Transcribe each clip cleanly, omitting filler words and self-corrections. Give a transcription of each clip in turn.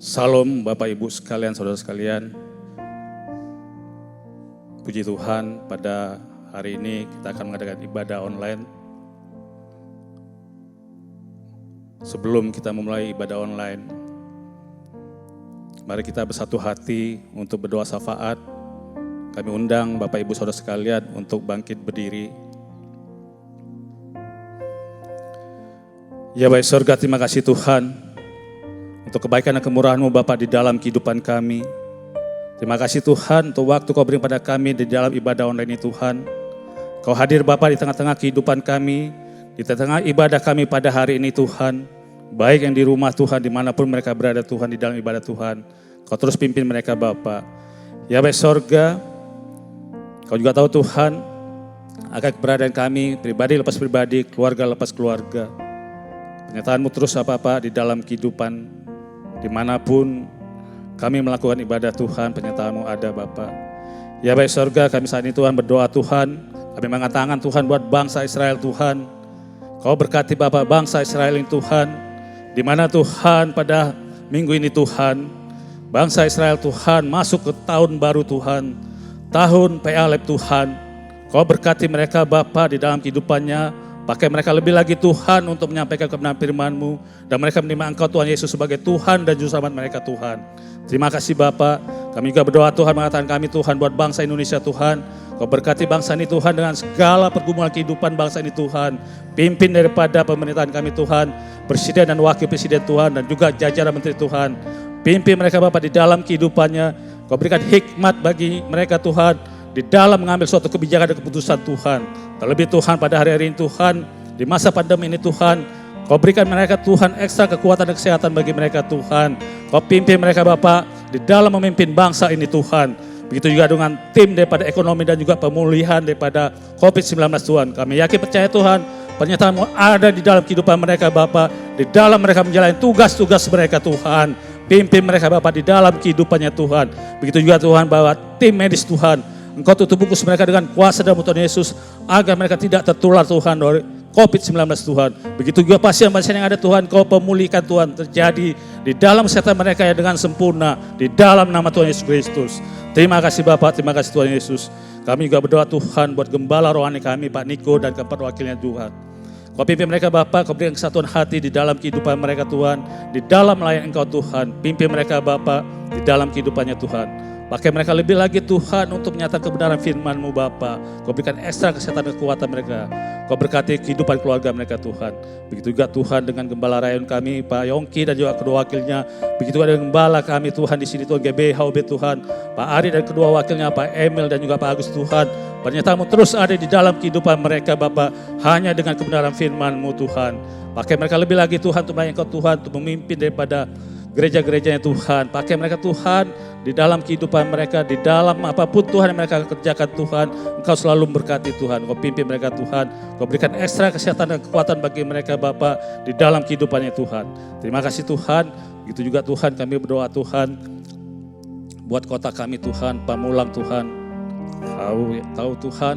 Salam Bapak Ibu sekalian, saudara sekalian. Puji Tuhan, pada hari ini kita akan mengadakan ibadah online. Sebelum kita memulai ibadah online, mari kita bersatu hati untuk berdoa syafaat. Kami undang Bapak Ibu saudara sekalian untuk bangkit berdiri. Ya baik surga, terima kasih Tuhan untuk kebaikan dan kemurahan-Mu Bapa di dalam kehidupan kami. Terima kasih Tuhan untuk waktu Kau beri pada kami di dalam ibadah online ini Tuhan. Kau hadir Bapa di tengah-tengah kehidupan kami, di tengah ibadah kami pada hari ini Tuhan. Baik yang di rumah Tuhan, dimanapun mereka berada Tuhan di dalam ibadah Tuhan. Kau terus pimpin mereka Bapa. Ya baik surga, Kau juga tahu Tuhan akan keberadaan kami, pribadi lepas pribadi, keluarga lepas keluarga. Penyertaan-Mu terus Bapa di dalam kehidupan dimanapun kami melakukan ibadah Tuhan, penyertaan-Mu ada Bapa. Ya baik surga, kami saat ini Tuhan berdoa Tuhan, kami mengangkat tangan Tuhan buat bangsa Israel Tuhan. Kau berkati Bapa bangsa Israel ini Tuhan, di mana Tuhan pada minggu ini Tuhan, bangsa Israel Tuhan masuk ke tahun baru Tuhan, tahun Pealep Tuhan. Kau berkati mereka Bapa di dalam kehidupannya. Pakai mereka lebih lagi Tuhan untuk menyampaikan kebenaran firman-Mu. Dan mereka menerima Engkau Tuhan Yesus sebagai Tuhan dan Juru Selamat mereka Tuhan. Terima kasih Bapa. Kami juga berdoa Tuhan, mengatakan kami Tuhan buat bangsa Indonesia Tuhan. Kau berkati bangsa ini Tuhan dengan segala pergumulan kehidupan bangsa ini Tuhan. Pimpin daripada pemerintahan kami Tuhan. Presiden dan wakil presiden Tuhan dan juga jajaran menteri Tuhan. Pimpin mereka Bapa di dalam kehidupannya. Kau berikan hikmat bagi mereka Tuhan di dalam mengambil suatu kebijakan dan keputusan Tuhan. Terlebih Tuhan pada hari-hari ini Tuhan, di masa pandemi ini Tuhan, Kau berikan mereka Tuhan ekstra kekuatan dan kesehatan bagi mereka Tuhan. Kau pimpin mereka Bapa di dalam memimpin bangsa ini Tuhan. Begitu juga dengan tim daripada ekonomi dan juga pemulihan daripada COVID-19 Tuhan. Kami yakin percaya Tuhan, penyertaan-Mu ada di dalam kehidupan mereka Bapa, di dalam mereka menjalani tugas-tugas mereka Tuhan. Pimpin mereka Bapa di dalam kehidupannya Tuhan. Begitu juga Tuhan bahwa tim medis Tuhan, Engkau tutup bungkus mereka dengan kuasa dalam Tuhan Yesus, agar mereka tidak tertular Tuhan dari COVID-19 Tuhan. Begitu juga pasien-pasien yang ada Tuhan, Kau pemulihkan Tuhan terjadi di dalam kesehatan mereka yang dengan sempurna, di dalam nama Tuhan Yesus Kristus. Terima kasih Bapak, terima kasih Tuhan Yesus. Kami juga berdoa Tuhan buat gembala rohani kami Pak Niko dan keempat wakilnya Tuhan. Kau pimpin mereka Bapa, Kau berikan kesatuan hati di dalam kehidupan mereka Tuhan, di dalam melayani Engkau Tuhan. Pimpin mereka Bapa di dalam kehidupannya Tuhan. Pakai mereka lebih lagi Tuhan untuk menyatakan kebenaran firman-Mu Bapa. Kau berikan ekstra kesehatan dan kekuatan mereka. Kau berkati kehidupan keluarga mereka Tuhan. Begitu juga Tuhan dengan gembala rayon kami Pak Yongki dan juga kedua wakilnya. Begitu juga dengan gembala kami Tuhan di sini Tuhan GBHOB Tuhan. Pak Ari dan kedua wakilnya Pak Emil dan juga Pak Agus Tuhan. Penyertaan-Mu terus ada di dalam kehidupan mereka Bapa, hanya dengan kebenaran firman-Mu Tuhan. Pakai mereka lebih lagi Tuhan untuk melayani Engkau Tuhan, untuk memimpin daripada gereja-gerejanya Tuhan. Pakai mereka Tuhan di dalam kehidupan mereka, di dalam apapun Tuhan yang mereka kerjakan Tuhan. Engkau selalu memberkati Tuhan. Kau pimpin mereka Tuhan. Kau berikan ekstra kesehatan dan kekuatan bagi mereka Bapa di dalam kehidupannya Tuhan. Terima kasih Tuhan. Begitu juga Tuhan, kami berdoa Tuhan buat kota kami Tuhan, Pamulang Tuhan. Kau tahu Tuhan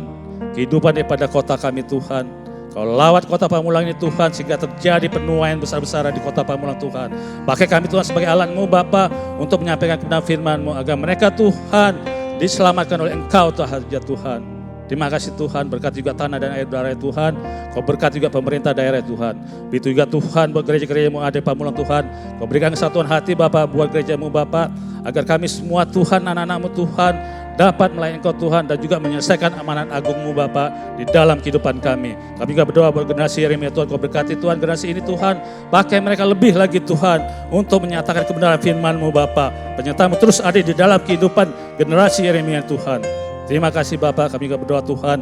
kehidupan daripada kota kami Tuhan. Kau lawat kota Pamulang ini Tuhan, sehingga terjadi penuaian besar-besaran di kota Pamulang Tuhan. Pakai kami Tuhan sebagai alat-Mu Bapa untuk menyampaikan kebenaran firman-Mu, agar mereka Tuhan diselamatkan oleh Engkau Tuhan. Terima kasih Tuhan, berkati juga tanah dan air daerah Tuhan. Kau berkati juga pemerintah daerah Tuhan. Begitu juga Tuhan buat gereja-gereja-Mu ada di Pamulang Tuhan. Kau berikan kesatuan hati Bapa buat gereja-Mu Bapa, agar kami semua Tuhan, anak-anak-Mu Tuhan, dapat melayani Engkau Tuhan dan juga menyelesaikan amanat agung-Mu Bapa di dalam kehidupan kami. Kami juga berdoa buat generasi Yeremia Tuhan, Kau berkati Tuhan generasi ini Tuhan. Pakai mereka lebih lagi Tuhan untuk menyatakan kebenaran firman-Mu Bapa. Penyertaan-Mu terus ada di dalam kehidupan generasi Yeremia Tuhan. Terima kasih Bapa, kami juga berdoa Tuhan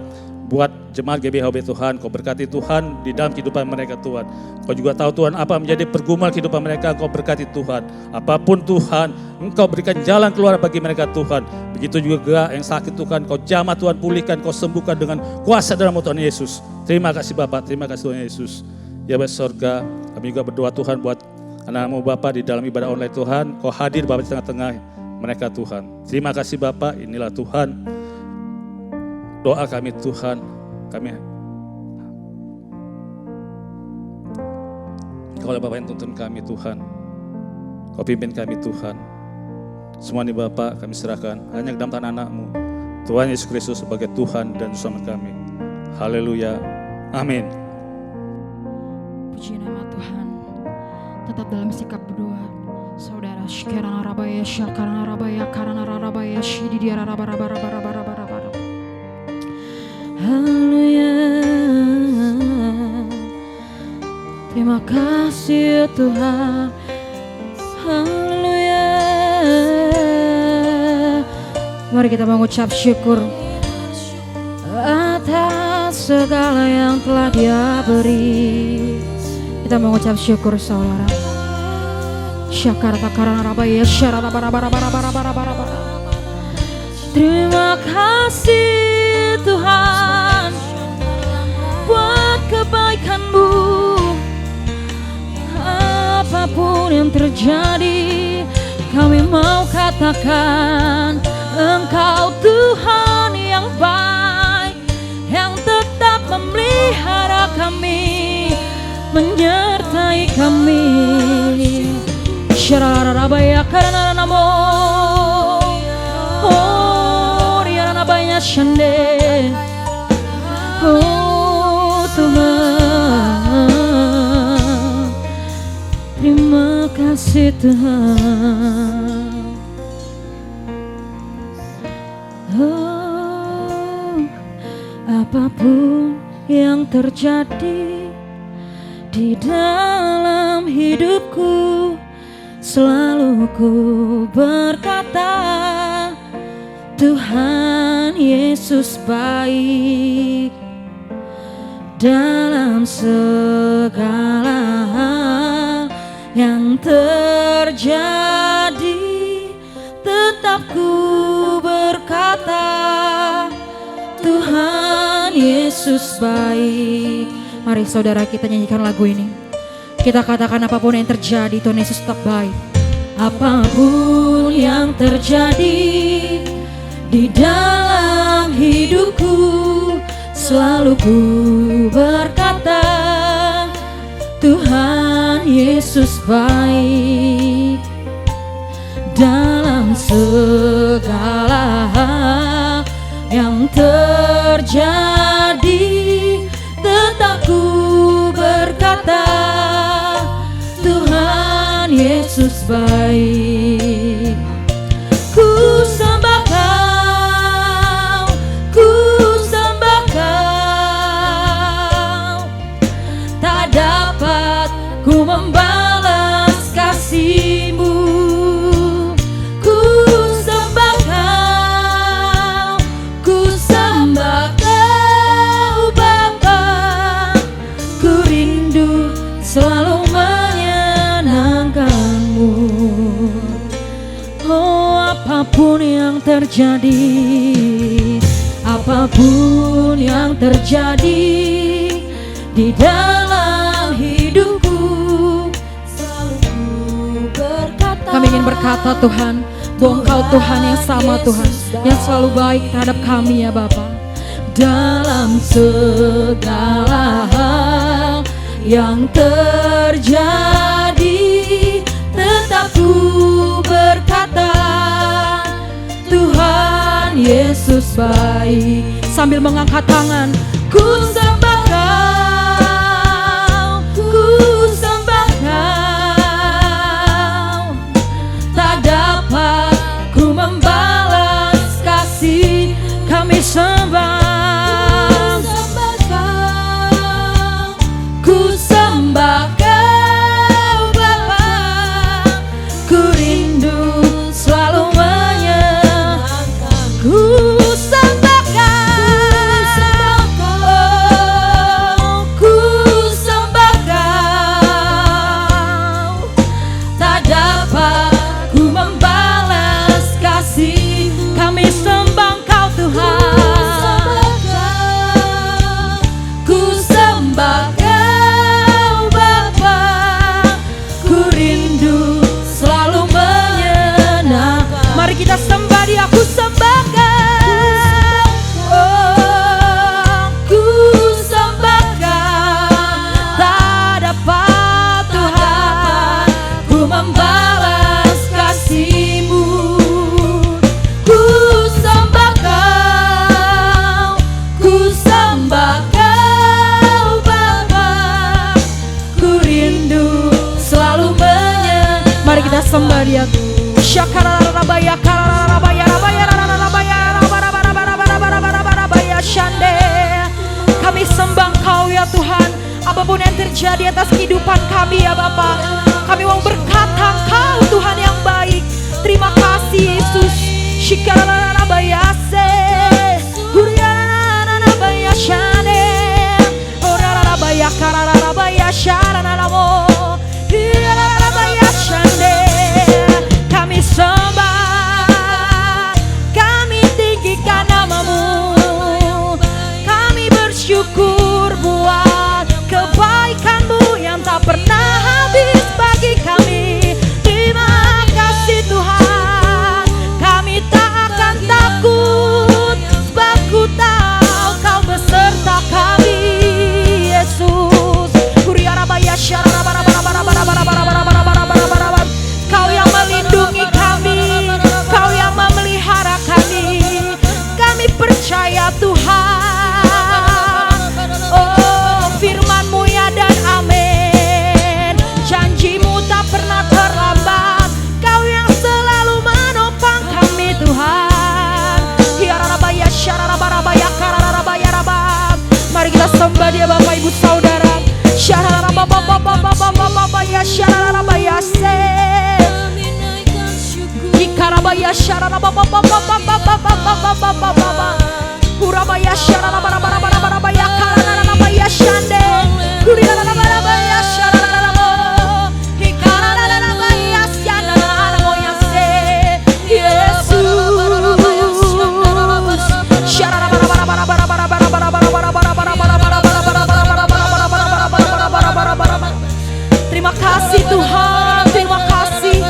buat jemaat GBHB Tuhan. Kau berkati Tuhan di dalam kehidupan mereka Tuhan. Kau juga tahu Tuhan apa menjadi pergumulan kehidupan mereka. Kau berkati Tuhan. Apapun Tuhan, Engkau berikan jalan keluar bagi mereka Tuhan. Begitu juga yang sakit Tuhan, Kau jamah Tuhan, pulihkan, Kau sembuhkan dengan kuasa dalam Tuhan Yesus. Terima kasih Bapak, terima kasih Tuhan Yesus. Ya Bapak surga, kami juga berdoa Tuhan buat anak-Mu Bapak di dalam ibadah online Tuhan. Kau hadir Bapak di tengah-tengah mereka Tuhan. Terima kasih Bapak, inilah Tuhan doa kami Tuhan. Kami Kau Bapak yang tuntun kami Tuhan. Kau pimpin kami Tuhan. Semua ini Bapa kami serahkan hanya ke dalam tangan anak-Mu, Tuhan Yesus Kristus sebagai Tuhan dan Selamat kami. Haleluya. Amin. Puji nama Tuhan. Tetap dalam sikap berdoa. Saudara, karena rabaya syakana rabaya karena rabaya syidi dia raba. Haleluya. Terima kasih Tuhan. Haleluya. Mari kita mengucap syukur atas segala yang telah Dia beri. Kita mengucap syukur saudara. Syakarta karana rabaya syarara bara. Terima kasih Tuhan buat kebaikan-Mu. Apapun yang terjadi, kami mau katakan Engkau Tuhan yang baik, yang tetap memelihara kami, menyertai kami. Syararabaya karena namo, oh dia nabaya shande, oh Tuhan, terima kasih Tuhan. Oh, apapun yang terjadi di dalam hidupku, selalu ku berkata Tuhan Yesus baik. Dalam segala hal yang terjadi, tetap ku berkata Tuhan Yesus baik. Mari saudara kita nyanyikan lagu ini. Kita katakan apapun yang terjadi, Tuhan Yesus tetap baik. Apapun yang terjadi di dalam hidupku, selalu ku berkata Tuhan Yesus baik. Dalam segala hal yang terjadi, tetap ku berkata Tuhan Yesus baik. Ku sembah Kau, ku sembah Kau, tak dapat ku membalas kasih-Mu. Ku sembah Kau, ku sembah Kau Bapa, ku rindu selalu menyenangkan-Mu. Oh, apapun yang terjadi, apapun yang terjadi di dalam hidupku, selalu ku berkata. Kami ingin berkata Tuhan, bahwa Engkau Tuhan yang sama Tuhan, yang selalu baik terhadap kami ya Bapa. Dalam segala hal yang terjadi, tetap ku berkata Tuhan Yesus baik. Sambil mengangkat tangan, ku sembah Kau, ku sembah Kau, tak dapat ku membalas kasih. Kami sembah Kau, ku sembah Kau Bapa, ku rindu selalu menyenangkan. Ku sembah Kau, oh sembah Dia. Syakararabaya kararabaya rabaya rabaya rabaya shande. Kami sembah Engkau ya Tuhan. Apapun yang terjadi atas kehidupan kami ya Bapa, kami mau berkata Engkau Tuhan yang baik. Terima kasih Yesus. Shikararabaya se huriyararabaya shande. Orarabaya kararabaya sharanamo. Huriyararabaya shande. Kami sembah, kami tinggikan nama-Mu. Kami bersyukur buat kebaikan-Mu yang tak pernah habis bagi kami. Terima kasih Tuhan. Kami tak akan takut, sebab Ku tahu Kau beserta kami, Yesus. Huriyarabaya syarabarabarabarabarabarabarabarabarabarabarabarabar. Kau yang melindungi kami, Kau yang memelihara kami. Kami percaya Tuhan. Oh, firman-Mu ya dan amin. Janji-Mu tak pernah terlambat. Kau yang selalu menopang kami Tuhan. Hiararabaya syararabarabaya kararabaya rabab. Mari kita sembah Dia Bapak Ibu Saudara. Syararababababababababaya syararabaya se. Ikarabaya syararababababababababababababa. Hurabaya syararabarabarabarabarabaya kararabaya shande. Huriyarabarabarabaya syararabo. Ikararabaya syararaboya se. Yesus. Terima kasih Tuhan, terima kasih.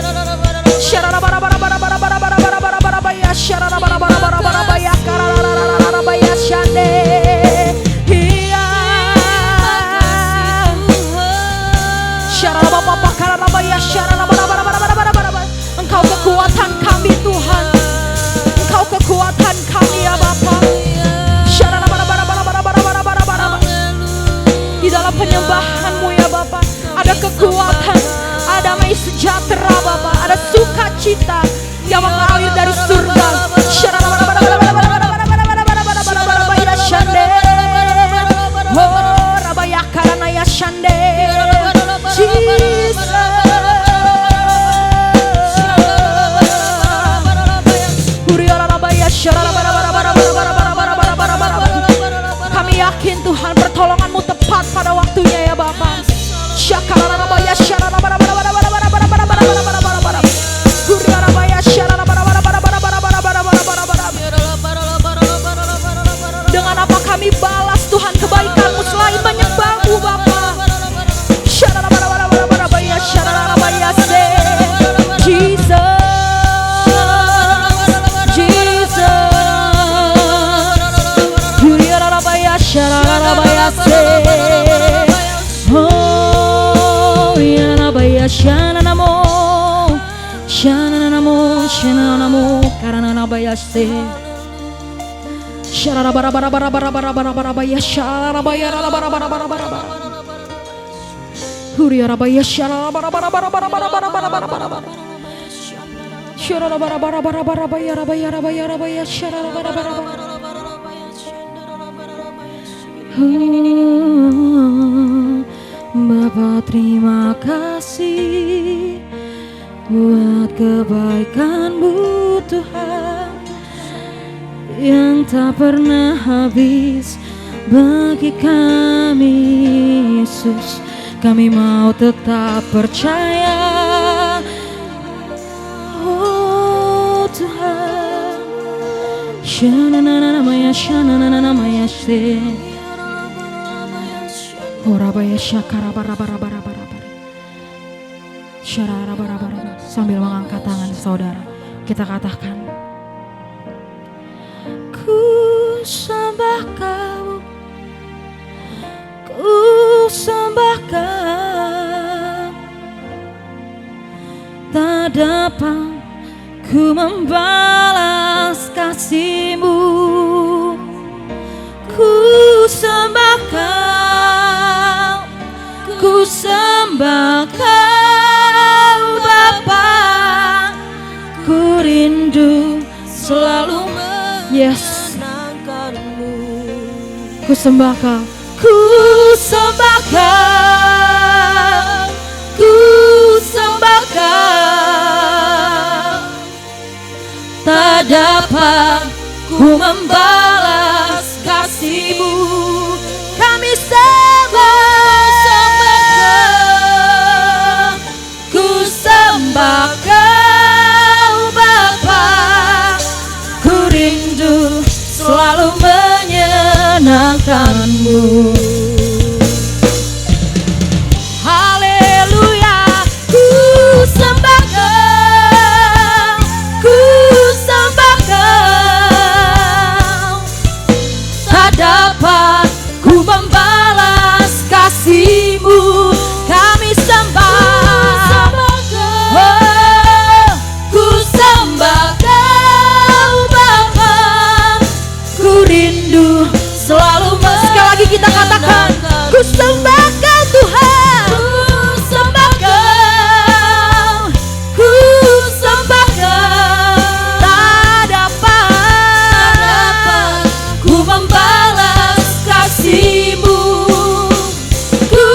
Engkau kekuatan kami Tuhan, Engkau kekuatan kami ya Bapa. Di dalam penyembahan-Mu ya Bapa, ada kekuatan, ada damai sejahtera Bapa, ada sukacita yang mengalir dari surga. Oh, rabaya karana ya shande. Jesus. Kami yakin Tuhan pertolongan-Mu tepat pada waktunya ya Bapa. Dengan apa kami balas Tuhan kebaikan-Mu selain menyembah-Mu Bapa. Oh, ya nabaya shana namo, karana nabaya se. Shara bara bara bara bara bara bara bara baya shara baya bara bara bara bara bara. Huriya rabaya shara bara bara bara bara bara bara bara bara bara. Shara bara bara bara bara baya rabaya rabaya rabaya shara bara bara bara. Bapa terima kasih buat kebaikan-Mu Tuhan yang tak pernah habis bagi kami Yesus. Kami mau tetap percaya, oh Tuhan. Shanana namaya se. Orabaya syakara bara bara bara bara bara. Syarara bara bara bara. Sambil mengangkat tangan saudara, kita katakan, ku sembah Kau, ku sembah Kau. Tak dapat ku membalas kasih-Mu. Ku sembah Kau, ku sembah Kau Bapa. sembah Kau. Ku sembah Kau, ku sembah Kau. Tak dapat ku membalas kasih-Mu. Kami sembah Kau, ku sembah Kau Bapa. Ku rindu selalu menyenangkan-Mu. Haleluya, ku sembah Kau, ku sembah Kau. Tak dapat ku membalas kasih-Mu. Kami sembah, oh, ku sembah Kau Bapa. Ku rindu selalu sekali lagi kita katakan, ku sembah Kau Tuhan, ku sembah Kau, ku sembah Kau. Tak dapat ku membalas kasih-Mu. Ku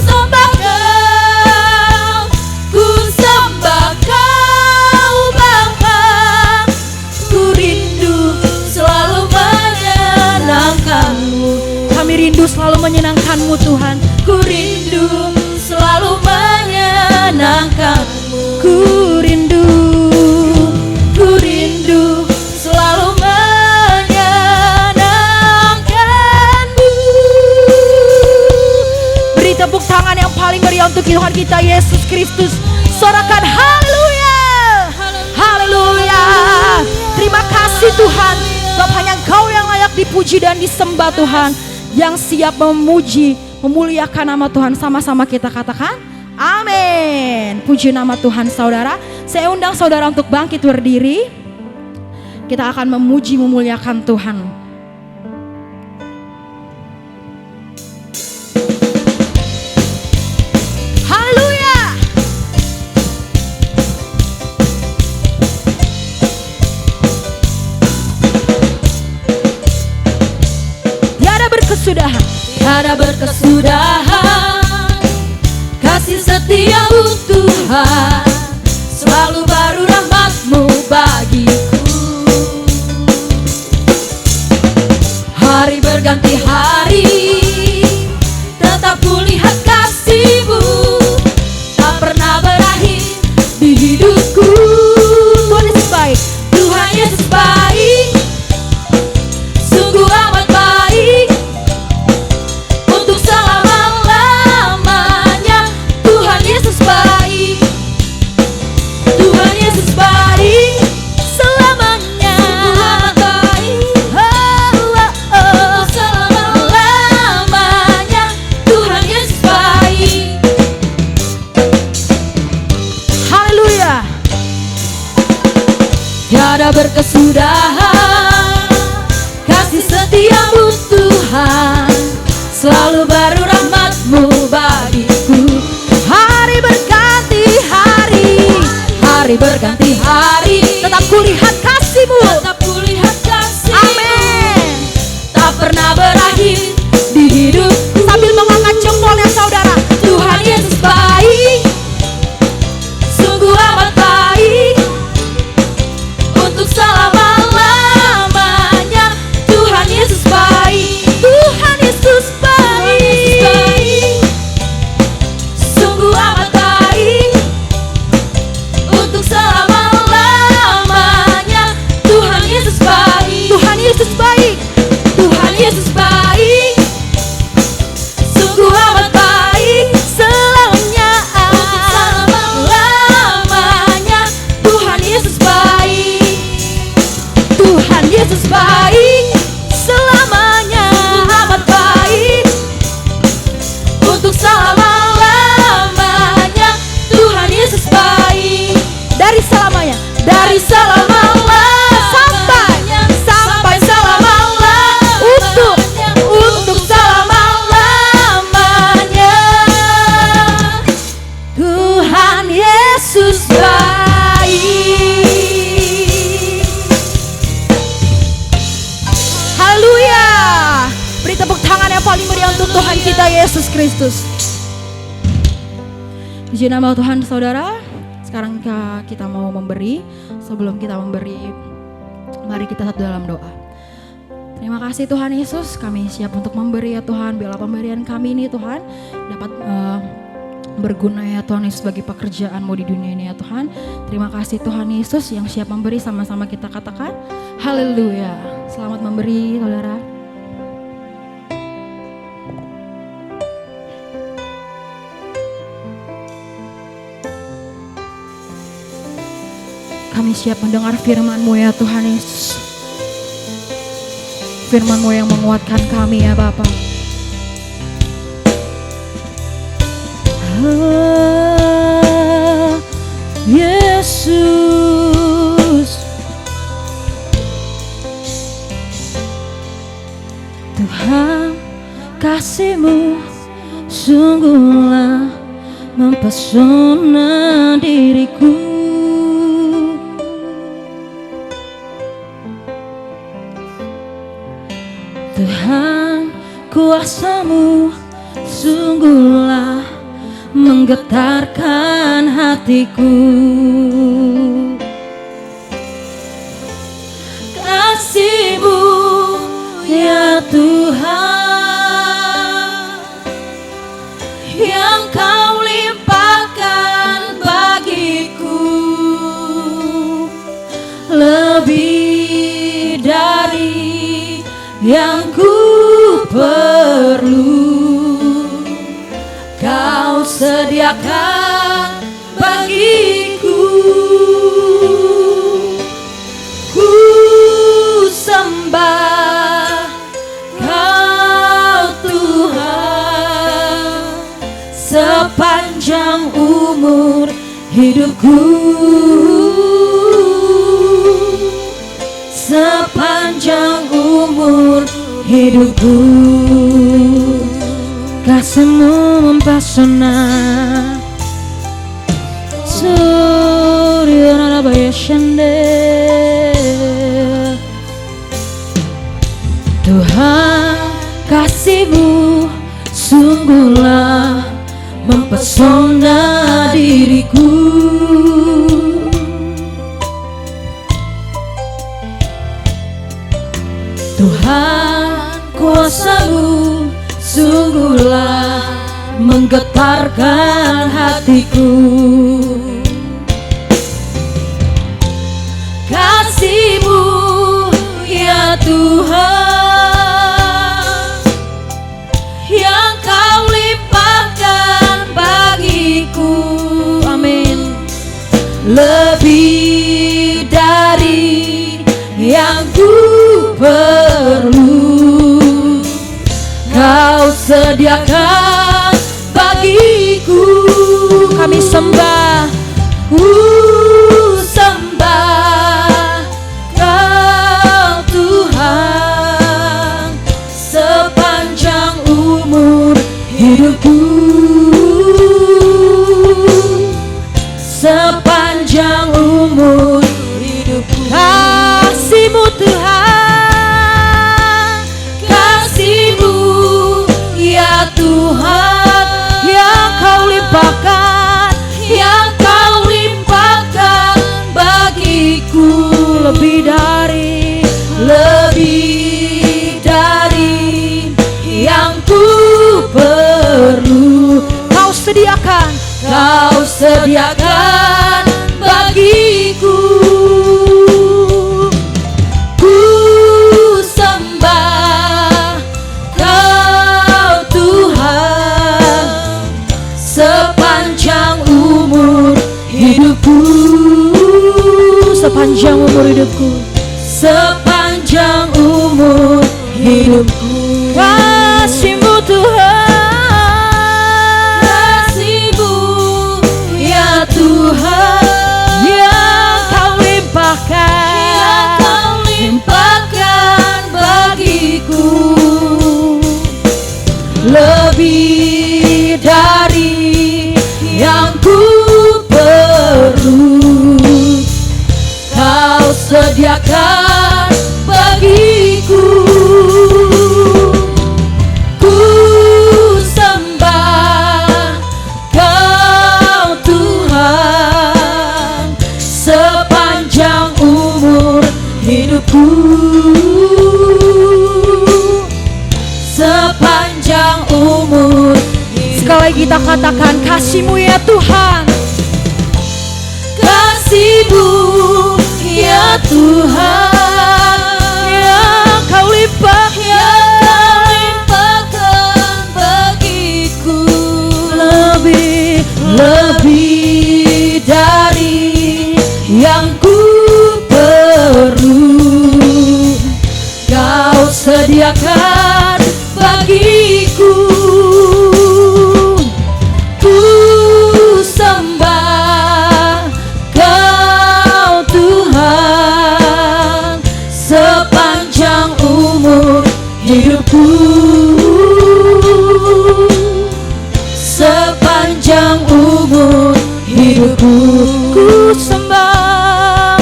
sembah Kau, ku sembah Kau Bapa. Ku rindu selalu menyenangkan-Mu. Kami rindu selalu menyenangkan-Mu Tuhan. Ku rindu selalu menyenangkan-Mu. Ku rindu selalu menyenangkan-Mu. Beri tepuk tangan yang paling meriah untuk Tuhan kita Yesus Kristus. Sorakan haleluya, haleluya. Terima kasih Tuhan, Bapa, hanya Engkau yang layak dipuji dan disembah Tuhan, yang siap memuji, memuliakan nama Tuhan. Sama-sama kita katakan amin. Puji nama Tuhan. Saudara, saya undang saudara untuk bangkit berdiri. Kita akan memuji, memuliakan Tuhan. Haleluya. Tiada berkesudahan, tiada berkesudahan kasih setiamu Tuhan. Selalu baru rahmat-Mu bagiku. Hari berganti hari, tetap kulihat kasih-Mu. Tak pernah berakhir di hidupku. Tuhan Yesus baik, Tuhan Yesus baik, sungguh amat baik. Untuk selama-lamanya Tuhan Yesus baik, Tuhan Yesus baik selamanya. Untuk selama-lamanya Tuhan Yesus baik. Haleluya. Tiada berkesudahan kasih setiamu Tuhan. Selalu baru rahmat-Mu bagiku. Hari berganti hari, hari berganti hari, tetap kulihat kasih-Mu, tetap kulihat kasih-Mu. Amin. Tak pernah berakhir di hidupku. Sambil mengangkat jempolnya saudara, Tuhan Yesus baik, sungguh amat baik. Untuk selama-lamanya Tuhan Yesus baik, Tuhan Yesus baik, sungguh amat baik. Untuk selama-lamanya Tuhan Tuhan kita Yesus Kristus. Puji nama Tuhan saudara. Sekarang kita mau memberi. Sebelum kita memberi, mari kita satu dalam doa. Terima kasih Tuhan Yesus, kami siap untuk memberi ya Tuhan. Biarlah pemberian kami ini Tuhan dapat berguna ya Tuhan Yesus bagi pekerjaan-Mu di dunia ini ya Tuhan. Terima kasih Tuhan Yesus yang siap memberi, sama-sama kita katakan haleluya. Selamat memberi saudara. Kami siap mendengar firman-Mu ya Tuhan Yesus. Firman-Mu yang menguatkan kami ya Bapa. Yesus, Tuhan kasih-Mu sungguhlah mempesona diriku. Tuhan, kuasa-Mu sungguhlah menggetarkan hatiku. Kasih-Mu ya Tuhan yang Kau limpahkan bagiku, lebih dari yang ku perlu. Kau sediakan bagiku. Ku sembah Kau Tuhan sepanjang umur hidupku. Sepanjang umur hidupku, kasih-Mu mempesona. Surya Bayashande. Tuhan, kasih-Mu sungguhlah mempesona diriku. Tuhan, kuasa-Mu sungguhlah menggetarkan hatiku. Kasih-Mu ya Tuhan yang Kau limpahkan bagiku. Amin. Lebih dari yang ku perlu, Kau sediakan bagiku. Kami sembah, ku sembah Kau Tuhan sepanjang umur hidupku. Sepanjang umur hidupku, kasih-Mu Tuhan, kasih-Mu ya Tuhan yang Kau limpahkan, yang Kau limpahkan bagiku. Lebih dari yang ku perlu. Kau sediakan bagiku. Ku sembah Kau Tuhan sepanjang umur hidupku. Sepanjang umur hidupku. Sepanjang umur hidupku. Kasih-Mu Tuhan, kasih-Mu ya Tuhan yang Kau limpahkan bagiku. Lebih dari yang ku perlu, Kau sediakan bagiku. Ku sekali lagi kita katakan kasih-Mu ya Tuhan. Kasih-Mu ya Tuhan, yang Kau limpahkan bagiku, lebih dari yang ku perlu. Kau sediakan bagiku. Ku sembah Kau Tuhan sepanjang umur hidupku. Sepanjang umur hidupku. Ku sembah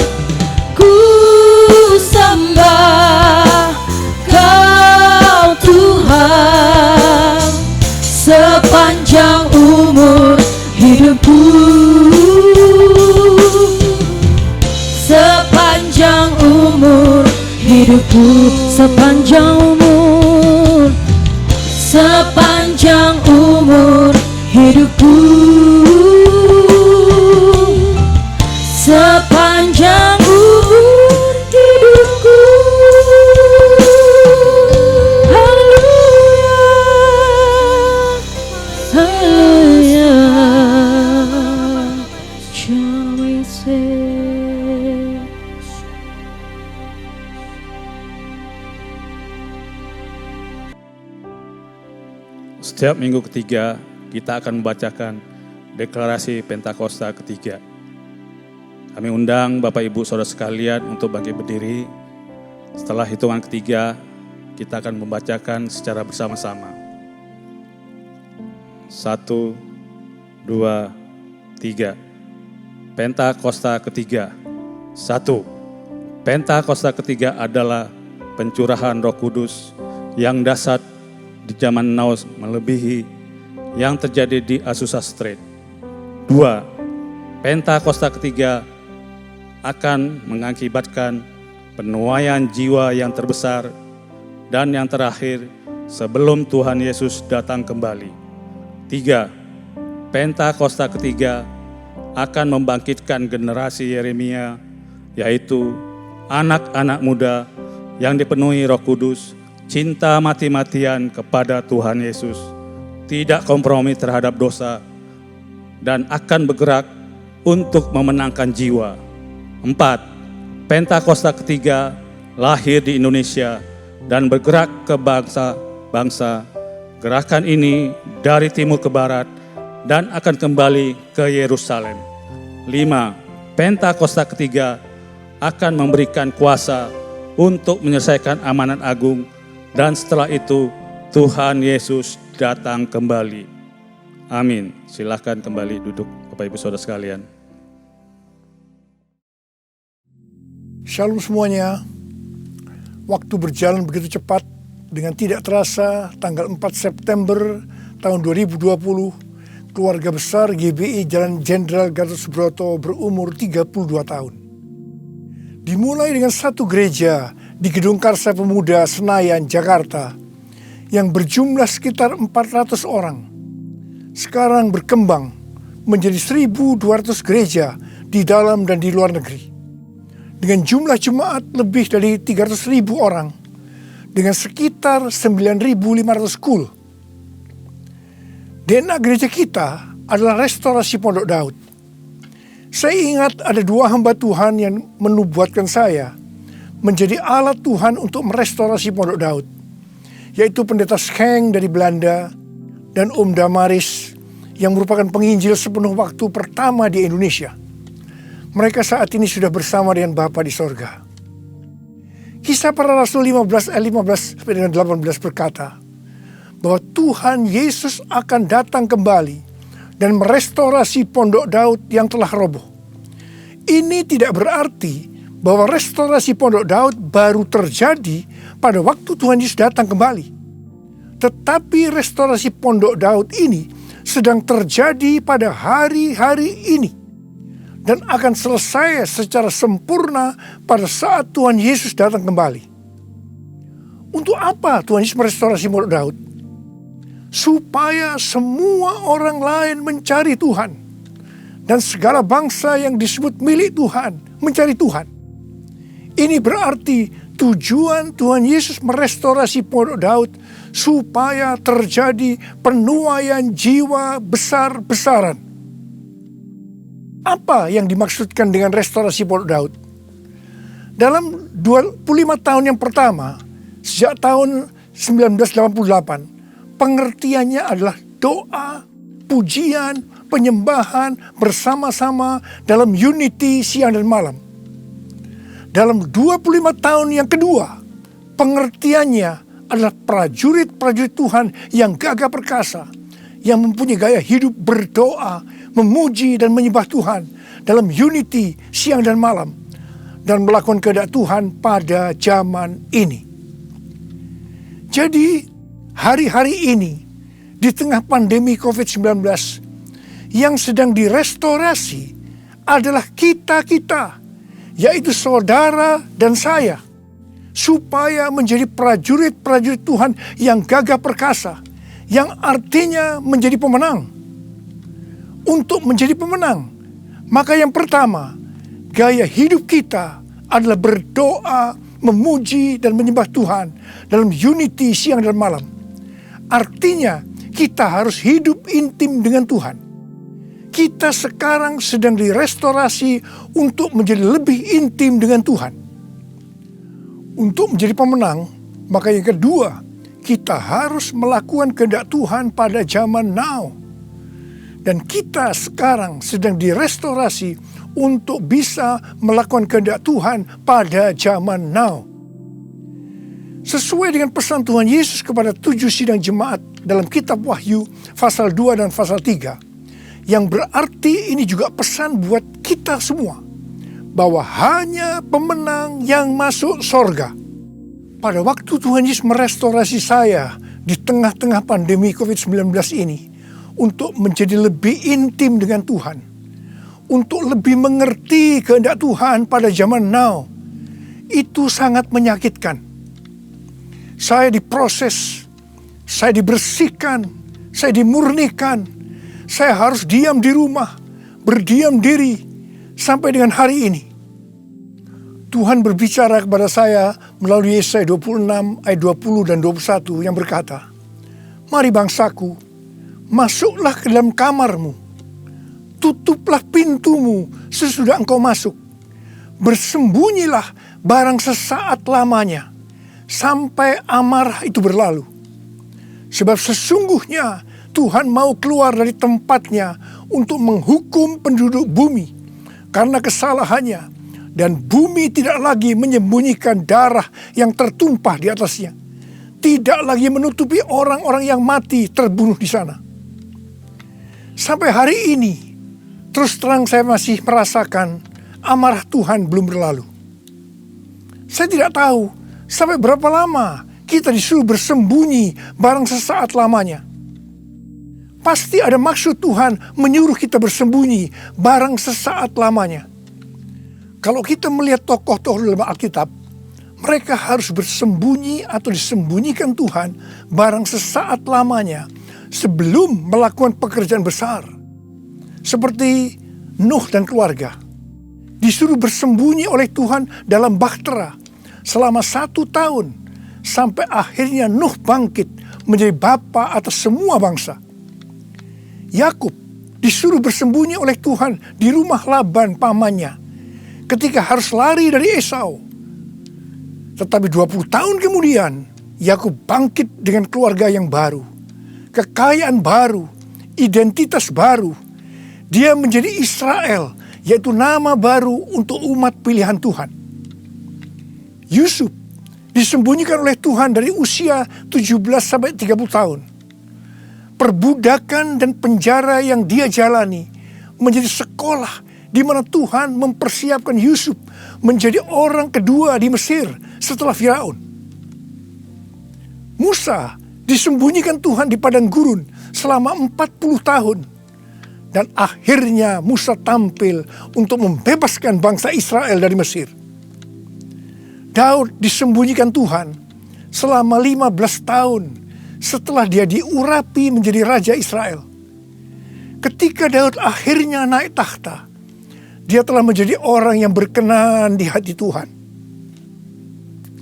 Kau Tuhan sepanjang umur hidupku. Sepanjang umur hidupku. Sepanjang umur. Sepanjang umur hidupku. Sepanjang umur hidupku. Haleluya, haleluya. Shall we say? Setiap minggu ketiga kita akan membacakan deklarasi Pentakosta ketiga. Kami undang Bapak Ibu Saudara sekalian untuk bangkit berdiri. Setelah hitungan ketiga, kita akan membacakan secara bersama-sama. 1, 2, 3. Pentakosta ketiga. 1. Pentakosta ketiga adalah pencurahan Roh Kudus yang dahsyat di zaman now melebihi yang terjadi di Azusa Street. 2. Pentakosta ketiga akan mengakibatkan penuaian jiwa yang terbesar dan yang terakhir sebelum Tuhan Yesus datang kembali. 3. Pentakosta ketiga akan membangkitkan generasi Yeremia, yaitu anak-anak muda yang dipenuhi Roh Kudus, cinta mati-matian kepada Tuhan Yesus, tidak kompromi terhadap dosa, dan akan bergerak untuk memenangkan jiwa. 4. Pentakosta ketiga lahir di Indonesia dan bergerak ke bangsa-bangsa. Gerakan ini dari timur ke barat dan akan kembali ke Yerusalem. 5. Pentakosta ketiga akan memberikan kuasa untuk menyelesaikan amanat agung, dan setelah itu Tuhan Yesus datang kembali. Amin. Silakan kembali duduk Bapak Ibu Saudara sekalian. Shalom semuanya. Waktu berjalan begitu cepat. Dengan tidak terasa tanggal 4 September tahun 2020, keluarga besar GBI Jalan Jenderal Gatot Subroto berumur 32 tahun. Dimulai dengan satu gereja di Gedung Karsa Pemuda Senayan, Jakarta, yang berjumlah sekitar 400 orang. Sekarang berkembang menjadi 1.200 gereja di dalam dan di luar negeri. Dengan jumlah jemaat lebih dari 300.000 orang, dengan sekitar 9.500 school. DNA gereja kita adalah restorasi Pondok Daud. Saya ingat ada 2 hamba Tuhan yang menubuatkan saya menjadi alat Tuhan untuk merestorasi Pondok Daud, yaitu Pendeta Schenk dari Belanda dan Om Damaris yang merupakan penginjil sepenuh waktu pertama di Indonesia. Mereka saat ini sudah bersama dengan Bapa di sorga. Kisah Para Rasul 15 ayat 15-18 berkata bahwa Tuhan Yesus akan datang kembali dan merestorasi Pondok Daud yang telah roboh. Ini tidak berarti bahwa restorasi Pondok Daud baru terjadi pada waktu Tuhan Yesus datang kembali. Tetapi restorasi Pondok Daud ini sedang terjadi pada hari-hari ini dan akan selesai secara sempurna pada saat Tuhan Yesus datang kembali. Untuk apa Tuhan Yesus merestorasi Pondok Daud? supaya semua orang lain mencari Tuhan. Dan segala bangsa yang disebut milik Tuhan mencari Tuhan. Ini berarti tujuan Tuhan Yesus merestorasi Pondok Daud supaya terjadi penuaian jiwa besar-besaran. Apa yang dimaksudkan dengan restorasi Pondok Daud? Dalam 25 tahun yang pertama, sejak tahun 1988, pengertiannya adalah doa, pujian, penyembahan bersama-sama dalam unity siang dan malam. Dalam 25 tahun yang kedua, pengertiannya adalah prajurit-prajurit Tuhan yang gagah perkasa, yang mempunyai gaya hidup berdoa, memuji dan menyembah Tuhan dalam unity siang dan malam, dan melakukan kehendak Tuhan pada zaman ini. Jadi hari-hari ini di tengah pandemi COVID-19 yang sedang direstorasi adalah kita-kita, yaitu saudara dan saya, supaya menjadi prajurit-prajurit Tuhan yang gagah perkasa, yang artinya menjadi pemenang. Untuk menjadi pemenang, maka yang pertama, gaya hidup kita adalah berdoa, memuji dan menyembah Tuhan dalam unity siang dan malam. Artinya kita harus hidup intim dengan Tuhan. Kita sekarang sedang direstorasi untuk menjadi lebih intim dengan Tuhan. Untuk menjadi pemenang, maka yang kedua, kita harus melakukan kehendak Tuhan pada zaman now. Dan kita sekarang sedang direstorasi untuk bisa melakukan kehendak Tuhan pada zaman now. Sesuai dengan pesan Tuhan Yesus kepada 7 sidang jemaat dalam kitab Wahyu pasal 2 dan pasal 3, yang berarti ini juga pesan buat kita semua, bahwa hanya pemenang yang masuk sorga. Pada waktu Tuhan Yesus merestorasi saya di tengah-tengah pandemi COVID-19 ini, untuk menjadi lebih intim dengan Tuhan, untuk lebih mengerti kehendak Tuhan pada zaman now, itu sangat menyakitkan. Saya diproses, saya dibersihkan, saya dimurnikan, saya harus diam di rumah, berdiam diri sampai dengan hari ini. Tuhan berbicara kepada saya melalui Yesaya 26 ayat 20 dan 21 yang berkata, "Mari bangsaku, masuklah ke dalam kamarmu, tutuplah pintumu sesudah engkau masuk, bersembunyilah barang sesaat lamanya, sampai amarah itu berlalu. Sebab sesungguhnya Tuhan mau keluar dari tempatnya untuk menghukum penduduk bumi karena kesalahannya, dan bumi tidak lagi menyembunyikan darah yang tertumpah di atasnya, tidak lagi menutupi orang-orang yang mati terbunuh di sana." Sampai hari ini, terus terang saya masih merasakan amarah Tuhan belum berlalu. Saya tidak tahu sampai berapa lama kita disuruh bersembunyi barang sesaat lamanya. Pasti ada maksud Tuhan menyuruh kita bersembunyi barang sesaat lamanya. Kalau kita melihat tokoh-tokoh dalam Alkitab, mereka harus bersembunyi atau disembunyikan Tuhan barang sesaat lamanya sebelum melakukan pekerjaan besar. Seperti Nuh dan keluarga, disuruh bersembunyi oleh Tuhan dalam bahtera selama 1 tahun, sampai akhirnya Nuh bangkit menjadi bapa atas semua bangsa. Yakub disuruh bersembunyi oleh Tuhan di rumah Laban pamannya ketika harus lari dari Esau. Tetapi 20 tahun kemudian, Yakub bangkit dengan keluarga yang baru, kekayaan baru, identitas baru. Dia menjadi Israel, yaitu nama baru untuk umat pilihan Tuhan. Yusuf disembunyikan oleh Tuhan dari usia 17 sampai 30 tahun. Perbudakan dan penjara yang dia jalani menjadi sekolah di mana Tuhan mempersiapkan Yusuf menjadi orang kedua di Mesir setelah Firaun. Musa disembunyikan Tuhan di padang gurun selama 40 tahun. Dan akhirnya Musa tampil untuk membebaskan bangsa Israel dari Mesir. Daud disembunyikan Tuhan selama 15 tahun setelah dia diurapi menjadi Raja Israel. Ketika Daud akhirnya naik tahta, dia telah menjadi orang yang berkenan di hati Tuhan.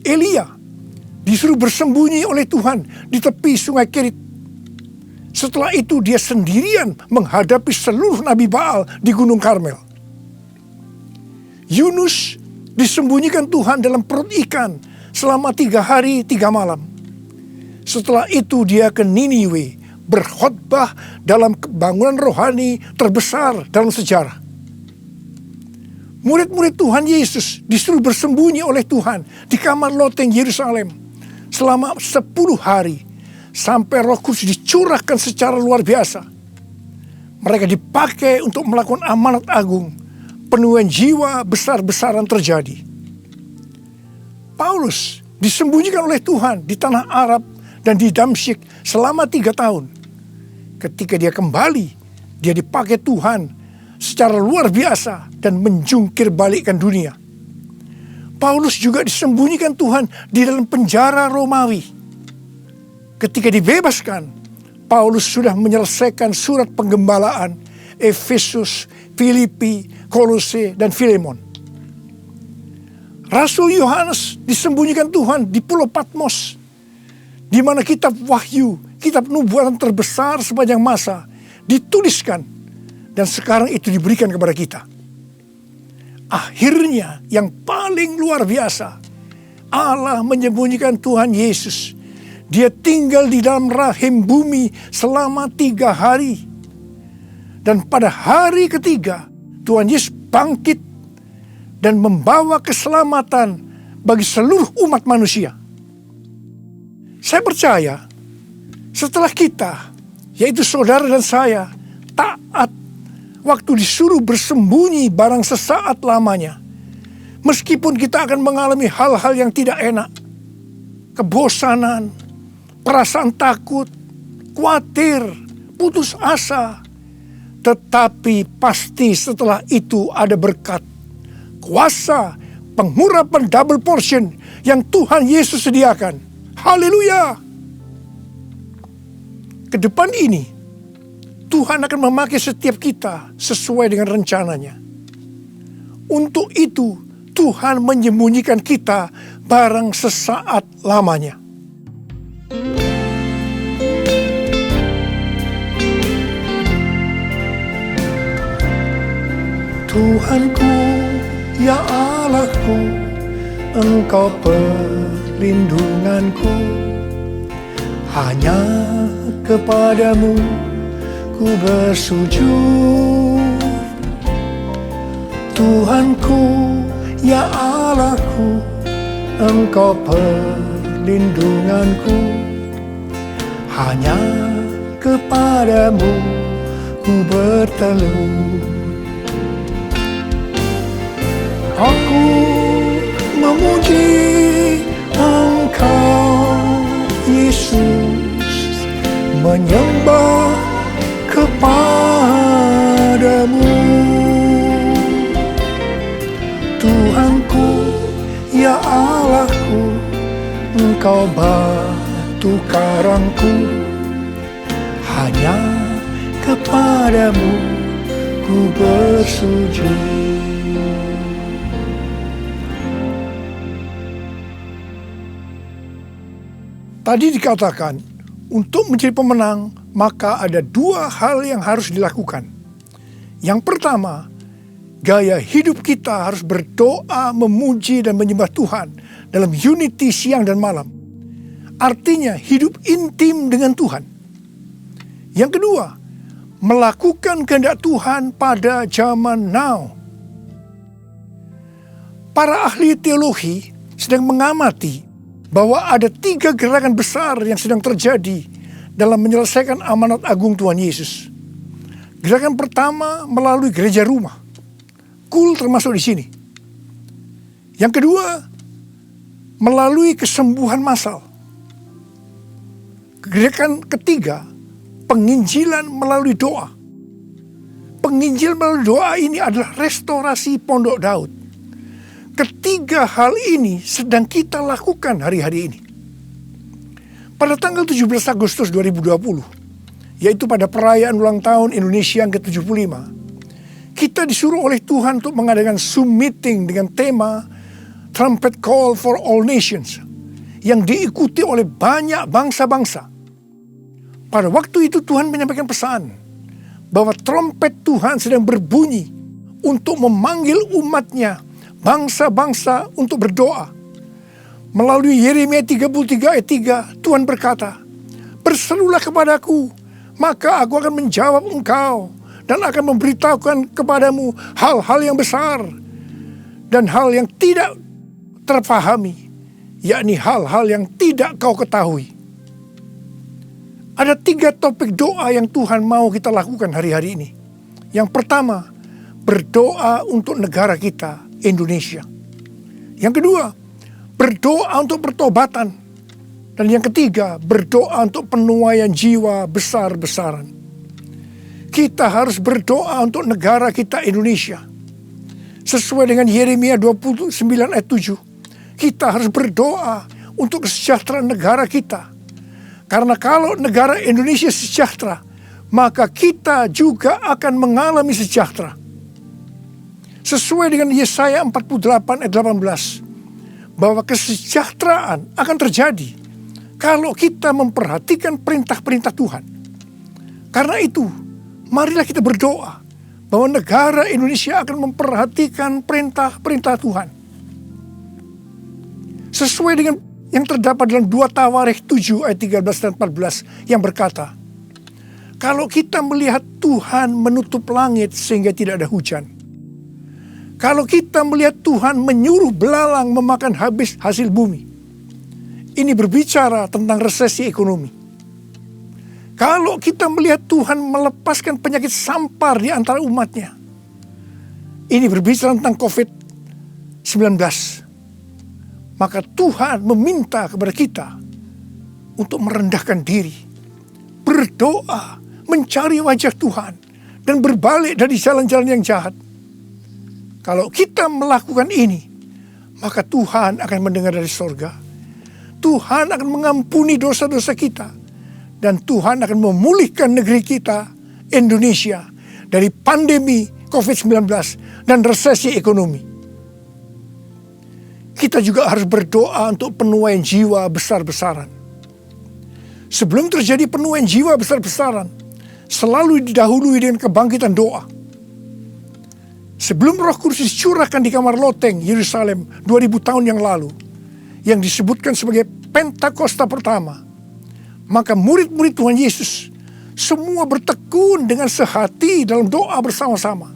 Elia disuruh bersembunyi oleh Tuhan di tepi sungai Kerit. Setelah itu dia sendirian menghadapi seluruh Nabi Baal di Gunung Karmel. Yunus disembunyikan Tuhan dalam perut ikan selama 3 hari 3 malam. Setelah itu dia ke Niniwe berkhotbah dalam kebangunan rohani terbesar dalam sejarah. Murid-murid Tuhan Yesus disuruh bersembunyi oleh Tuhan di kamar loteng Yerusalem selama 10 hari sampai Roh Kudus dicurahkan secara luar biasa. Mereka dipakai untuk melakukan amanat agung. Penuaian jiwa besar-besaran terjadi. Paulus disembunyikan oleh Tuhan di tanah Arab dan di Damsyik selama 3 tahun. Ketika dia kembali, dia dipakai Tuhan secara luar biasa dan menjungkir balikkan dunia. Paulus juga disembunyikan Tuhan di dalam penjara Romawi. Ketika dibebaskan, Paulus sudah menyelesaikan surat penggembalaan Efesus, Filipi, Kolose, dan Filemon. Rasul Yohanes disembunyikan Tuhan di Pulau Patmos, di mana kitab Wahyu, kitab nubuatan terbesar sepanjang masa, dituliskan dan sekarang itu diberikan kepada kita. Akhirnya yang paling luar biasa, Allah menyembunyikan Tuhan Yesus. Dia tinggal di dalam rahim bumi selama 3 hari. Dan pada hari ketiga, Tuhan Yesus bangkit dan membawa keselamatan bagi seluruh umat manusia. Saya percaya setelah kita, yaitu saudara dan saya, taat waktu disuruh bersembunyi barang sesaat lamanya, meskipun kita akan mengalami hal-hal yang tidak enak, kebosanan, perasaan takut, khawatir, putus asa, tetapi pasti setelah itu ada berkat, kuasa, pengurapan double portion yang Tuhan Yesus sediakan. Haleluya! Ke depan ini, Tuhan akan memakai setiap kita sesuai dengan rencananya. Untuk itu, Tuhan menyembunyikan kita barang sesaat lamanya. Tuhanku, ya Allahku, Engkau perlindunganku. Hanya kepadamu ku bersujud. Tuhanku, ya Allahku, Engkau perlindunganku. Hanya kepadamu ku bertelut. Aku memuji Engkau, Yesus, menyembah kepadamu. Tuhanku, ya Allahku, Engkau batu karangku. Hanya kepadamu ku bersujud. Tadi dikatakan, untuk menjadi pemenang, maka ada 2 hal yang harus dilakukan. Yang pertama, gaya hidup kita harus berdoa, memuji, dan menyembah Tuhan dalam unity siang dan malam. Artinya hidup intim dengan Tuhan. Yang kedua, melakukan kehendak Tuhan pada zaman now. Para ahli teologi sedang mengamati bahwa ada 3 gerakan besar yang sedang terjadi dalam menyelesaikan amanat agung Tuhan Yesus. Gerakan pertama melalui gereja rumah. Kul termasuk di sini. Yang kedua, melalui kesembuhan massal. Gerakan ketiga, penginjilan melalui doa. Penginjilan melalui doa ini adalah restorasi Pondok Daud. Ketiga hal ini sedang kita lakukan hari-hari ini. Pada tanggal 17 Agustus 2020, yaitu pada perayaan ulang tahun Indonesia yang ke-75, kita disuruh oleh Tuhan untuk mengadakan Zoom meeting dengan tema Trumpet Call for All Nations yang diikuti oleh banyak bangsa-bangsa. Pada waktu itu Tuhan menyampaikan pesan bahwa trompet Tuhan sedang berbunyi untuk memanggil umatnya, bangsa-bangsa untuk berdoa. Melalui Yeremia 33 ayat 3, Tuhan berkata, "Berserulah kepadaku, maka aku akan menjawab engkau dan akan memberitahukan kepadamu hal-hal yang besar dan hal yang tidak terpahami, yakni hal-hal yang tidak kau ketahui." Ada 3 topik doa yang Tuhan mau kita lakukan hari-hari ini. Yang pertama, berdoa untuk negara kita, Indonesia. Yang kedua, berdoa untuk pertobatan. Dan yang ketiga, berdoa untuk penuaian jiwa besar-besaran. Kita harus berdoa untuk negara kita, Indonesia. Sesuai dengan Yeremia 29 ayat 7, kita harus berdoa untuk kesejahteraan negara kita. Karena kalau negara Indonesia sejahtera, maka kita juga akan mengalami sejahtera. Sesuai dengan Yesaya 48 ayat 18, bahwa kesejahteraan akan terjadi kalau kita memperhatikan perintah-perintah Tuhan. Karena itu, marilah kita berdoa bahwa negara Indonesia akan memperhatikan perintah-perintah Tuhan. Sesuai dengan yang terdapat dalam 2 Tawarikh 7 ayat 13 dan 14 yang berkata, kalau kita melihat Tuhan menutup langit sehingga tidak ada hujan, kalau kita melihat Tuhan menyuruh belalang memakan habis hasil bumi, ini berbicara tentang resesi ekonomi. Kalau kita melihat Tuhan melepaskan penyakit sampar di antara umatnya, ini berbicara tentang COVID-19. Maka Tuhan meminta kepada kita untuk merendahkan diri, berdoa, mencari wajah Tuhan, dan berbalik dari jalan-jalan yang jahat. Kalau kita melakukan ini, maka Tuhan akan mendengar dari surga. Tuhan akan mengampuni dosa-dosa kita. Dan Tuhan akan memulihkan negeri kita, Indonesia, dari pandemi COVID-19 dan resesi ekonomi. Kita juga harus berdoa untuk penuaian jiwa besar-besaran. Sebelum terjadi penuaian jiwa besar-besaran, selalu didahului dengan kebangkitan doa. Sebelum Roh Kudus dicurahkan di kamar loteng Yerusalem 2000 tahun yang lalu, yang disebutkan sebagai Pentakosta pertama, maka murid-murid Tuhan Yesus semua bertekun dengan sehati dalam doa bersama-sama,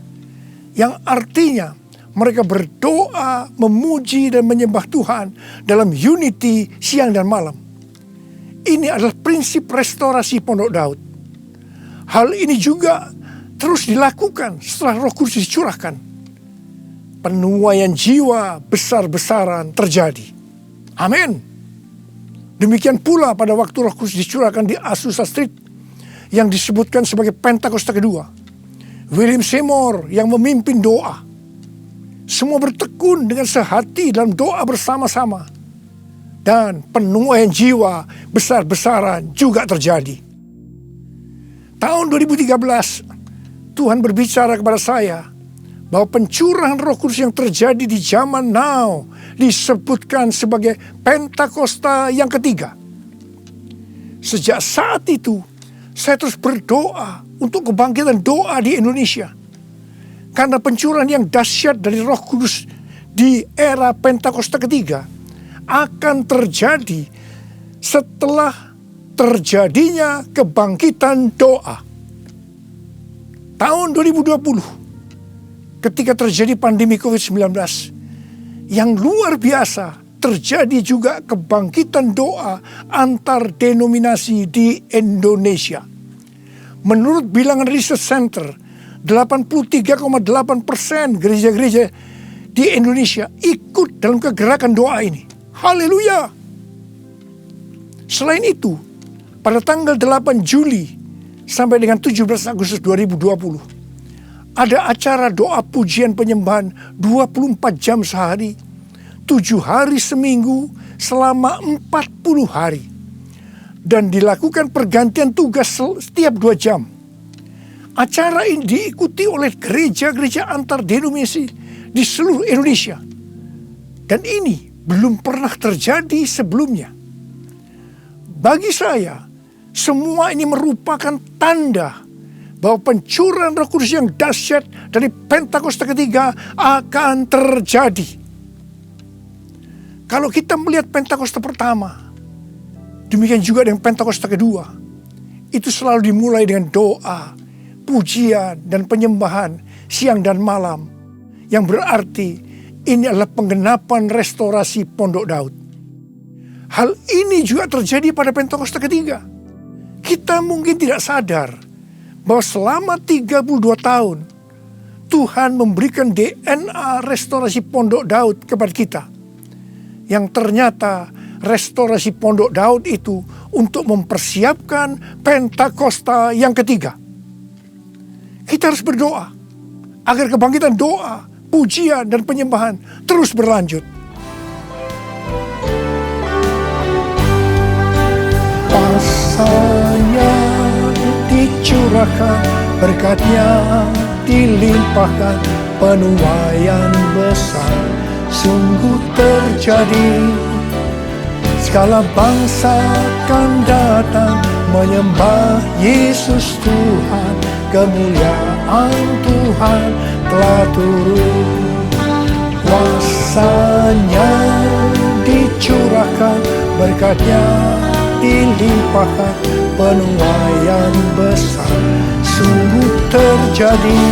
yang artinya mereka berdoa, memuji dan menyembah Tuhan dalam unity siang dan malam. Ini adalah prinsip restorasi Pondok Daud. Hal ini juga terus dilakukan setelah Roh Kudus dicurahkan. Penuaian jiwa besar-besaran terjadi. Amin. Demikian pula pada waktu Roh Kudus dicurahkan di Azusa Street yang disebutkan sebagai Pentakosta kedua. William Seymour yang memimpin doa. Semua bertekun dengan sehati dalam doa bersama-sama. Dan penuaian jiwa besar-besaran juga terjadi. Tahun 2013, Tuhan berbicara kepada saya bahwa pencurahan Roh Kudus yang terjadi di zaman now disebutkan sebagai Pentakosta yang ketiga. Sejak saat itu, saya terus berdoa untuk kebangkitan doa di Indonesia. Karena pencurahan yang dahsyat dari Roh Kudus di era Pentakosta ketiga akan terjadi setelah terjadinya kebangkitan doa. Tahun 2020, ketika terjadi pandemi COVID-19 yang luar biasa, terjadi juga kebangkitan doa antar denominasi di Indonesia. Menurut bilangan Research Center, 83,8% gereja-gereja di Indonesia ikut dalam kegerakan doa ini. Haleluya. Selain itu, pada tanggal 8 Juli sampai dengan 17 Agustus 2020, ada acara doa pujian penyembahan 24 jam sehari, 7 hari seminggu, selama 40 hari. dan dilakukan pergantian tugas setiap 2 jam. Acara ini diikuti oleh gereja-gereja antar denominasi di seluruh Indonesia. Dan ini belum pernah terjadi sebelumnya. Bagi saya, semua ini merupakan tanda bahwa pencurahan Roh Kudus yang dahsyat dari Pentakosta ketiga akan terjadi. Kalau kita melihat Pentakosta pertama, demikian juga dengan Pentakosta kedua, itu selalu dimulai dengan doa, pujian, dan penyembahan siang dan malam, yang berarti ini adalah penggenapan restorasi Pondok Daud. Hal ini juga terjadi pada Pentakosta ketiga. Kita mungkin tidak sadar bahwa selama 32 tahun Tuhan memberikan DNA restorasi Pondok Daud kepada kita. Yang ternyata restorasi Pondok Daud itu untuk mempersiapkan Pentakosta yang ketiga. Kita harus berdoa agar kebangkitan doa, pujian, dan penyembahan terus berlanjut. Pasanya dicurahkan, berkatnya dilimpahkan, penuaian besar sungguh terjadi. Segala bangsa akan datang menyembah Yesus Tuhan, kemuliaan Tuhan telah turun. Kuasanya dicurahkan, berkatnya dilimpahkan, penuaian besar sungguh terjadi.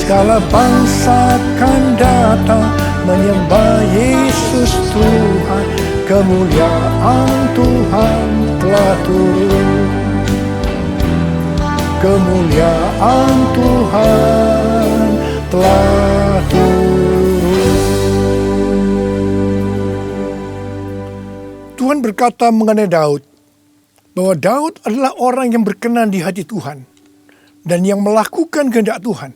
Segala bangsa akan datang menyembah Yesus Tuhan, kemuliaan Tuhan telah turun. Kemuliaan Tuhan telah turun. Tuhan berkata mengenai Daud, bahwa Daud adalah orang yang berkenan di hati Tuhan dan yang melakukan kehendak Tuhan.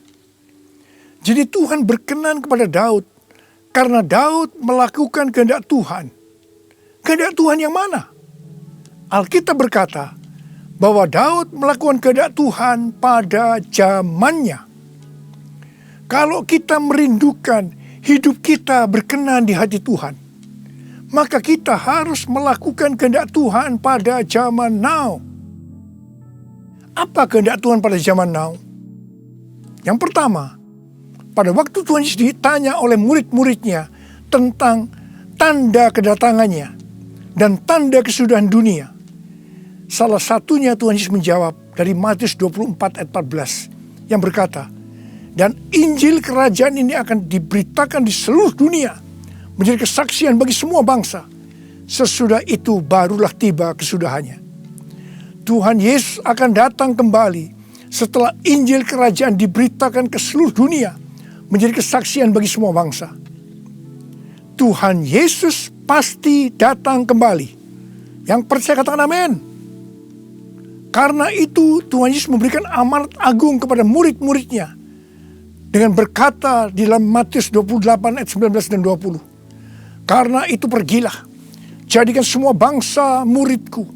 Jadi Tuhan berkenan kepada Daud karena Daud melakukan kehendak Tuhan. Kehendak Tuhan yang mana? Alkitab berkata bahwa Daud melakukan kehendak Tuhan pada zamannya. Kalau kita merindukan hidup kita berkenan di hati Tuhan, maka kita harus melakukan kehendak Tuhan pada zaman now. Apa kehendak Tuhan pada zaman now? Yang pertama, pada waktu Tuhan Yesus ditanya oleh murid-muridnya tentang tanda kedatangannya dan tanda kesudahan dunia, salah satunya Tuhan Yesus menjawab dari Matius 24 ayat 14 yang berkata, dan Injil kerajaan ini akan diberitakan di seluruh dunia menjadi kesaksian bagi semua bangsa. Sesudah itu barulah tiba kesudahannya. Tuhan Yesus akan datang kembali setelah Injil kerajaan diberitakan ke seluruh dunia menjadi kesaksian bagi semua bangsa. Tuhan Yesus pasti datang kembali. Yang percaya katakan amin. Karena itu Tuhan Yesus memberikan amanat agung kepada murid-muridnya dengan berkata di dalam Matius 28 ayat 19 dan 20. Karena itu pergilah, jadikan semua bangsa muridku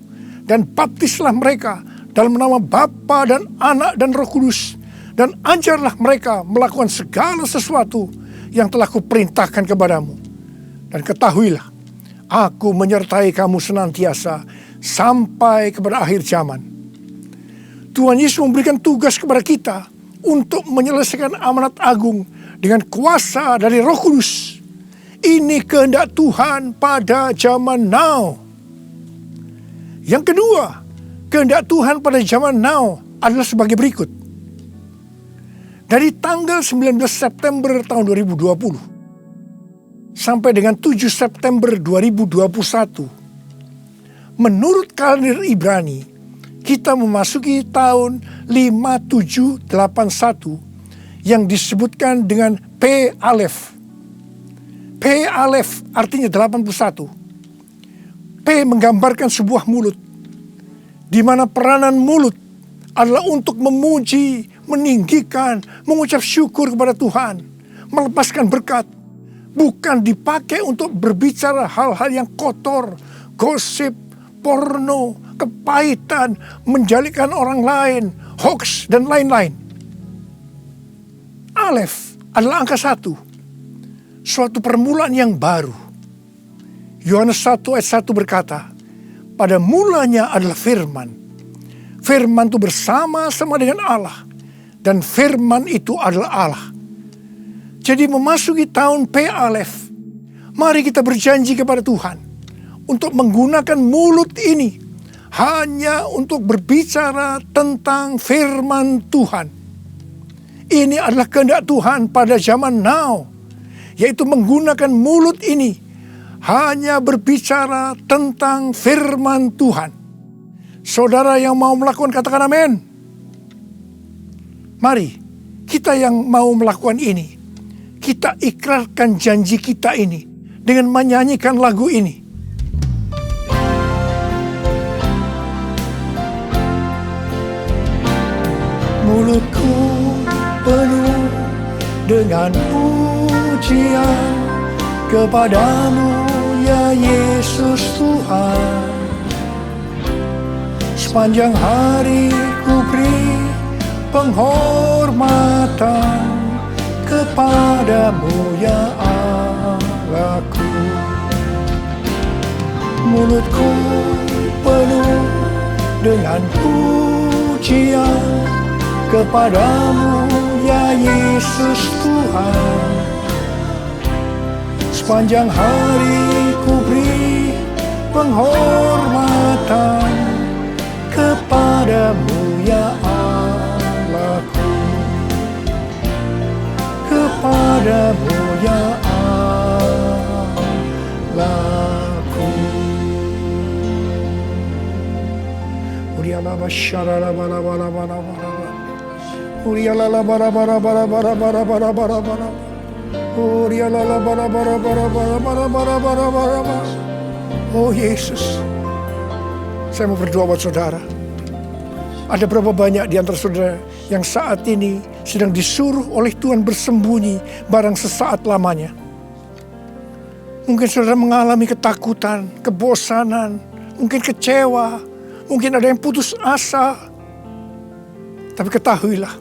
dan baptislah mereka dalam nama Bapa dan Anak dan Roh Kudus, dan ajarlah mereka melakukan segala sesuatu yang telah kuperintahkan kepadamu. Dan ketahuilah, aku menyertai kamu senantiasa sampai kepada akhir zaman. Tuhan Yesus memberikan tugas kepada kita untuk menyelesaikan amanat agung dengan kuasa dari Roh Kudus. Ini kehendak Tuhan pada zaman now. Yang kedua, kehendak Tuhan pada zaman now adalah sebagai berikut. Dari tanggal 19 September tahun 2020 sampai dengan 7 September 2021, menurut kalender Ibrani, kita memasuki tahun 5781 yang disebutkan dengan P Alef. P Alef artinya 81. P menggambarkan sebuah mulut, di mana peranan mulut adalah untuk memuji, meninggikan, mengucap syukur kepada Tuhan, melepaskan berkat, bukan dipakai untuk berbicara hal-hal yang kotor, gosip, porno, kepahitan, menjalikan orang lain, hoax, dan lain-lain. Alef adalah angka 1. Suatu permulaan yang baru. Yohanes 1 ayat 1 berkata, pada mulanya adalah firman. Firman itu bersama-sama dengan Allah. Dan firman itu adalah Allah. Jadi memasuki tahun P Alef, mari kita berjanji kepada Tuhan untuk menggunakan mulut ini hanya untuk berbicara tentang firman Tuhan. Ini adalah kehendak Tuhan pada zaman now, yaitu menggunakan mulut ini hanya berbicara tentang firman Tuhan. Saudara yang mau melakukan, katakan amin. Mari kita yang mau melakukan ini, kita ikrarkan janji kita ini dengan menyanyikan lagu ini. Mulutku penuh dengan pujian kepadamu ya Yesus Tuhan. Sepanjang hari ku beri penghormatan kepadamu ya Allahku. Mulutku penuh dengan pujian kepadamu ya Yesus Tuhan. Sepanjang hari ku beri penghormatan kepadamu ya Allahku. Kepadamu ya Allahku. Uriala basyara bala bala bala bala. Uriala bara bara bara bara bara bara bara bara. Uriala bara bara bara bara bara bara bara bara. Oh Yesus, saya mau berdoa buat saudara. Ada berapa banyak di antara saudara yang saat ini sedang disuruh oleh Tuhan bersembunyi barang sesaat lamanya. Mungkin saudara mengalami ketakutan, kebosanan, mungkin kecewa, mungkin ada yang putus asa. Tapi ketahuilah,